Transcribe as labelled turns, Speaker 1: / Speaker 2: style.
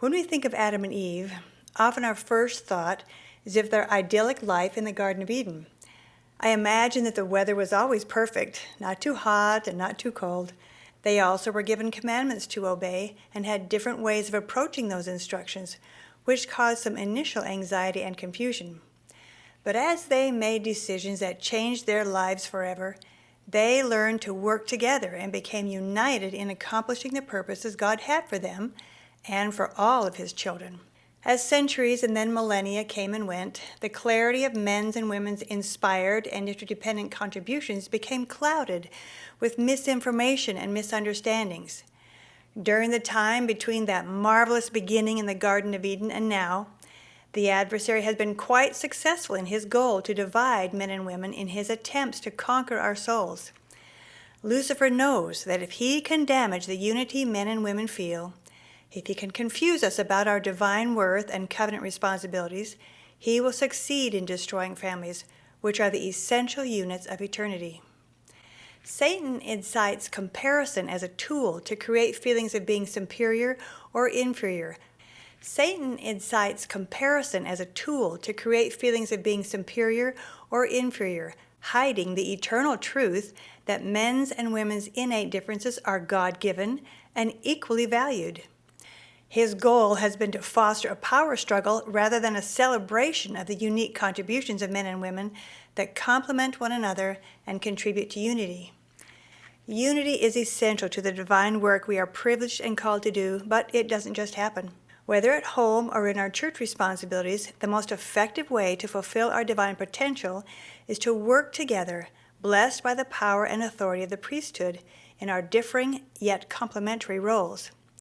Speaker 1: When we think of Adam and Eve, often our first thought is of their idyllic life in the Garden of Eden. I imagine that the weather was always perfect, not too hot and not too cold. They also were given commandments to obey and had different ways of approaching those instructions, which caused some initial anxiety and confusion. But as they made decisions that changed their lives forever, they learned to work together and became united in accomplishing the purposes God had for them and for all of His children. As centuries and then millennia came and went, the clarity of men's and women's inspired and interdependent contributions became clouded with misinformation and misunderstandings. During the time between that marvelous beginning in the Garden of Eden and now, the adversary has been quite successful in his goal to divide men and women in his attempts to conquer our souls. Lucifer knows that if he can damage the unity men and women feel, if he can confuse us about our divine worth and covenant responsibilities, he will succeed in destroying families, which are the essential units of eternity. Satan incites comparison as a tool to create feelings of being superior or inferior. Satan incites comparison as a tool to create feelings of being superior or inferior, hiding the eternal truth that men's and women's innate differences are God-given and equally valued. His goal has been to foster a power struggle rather than a celebration of the unique contributions of men and women that complement one another and contribute to unity. Unity is essential to the divine work we are privileged and called to do, but it doesn't just happen. Whether at home or in our church responsibilities, the most effective way to fulfill our divine potential is to work together, blessed by the power and authority of the priesthood in our differing yet complementary roles.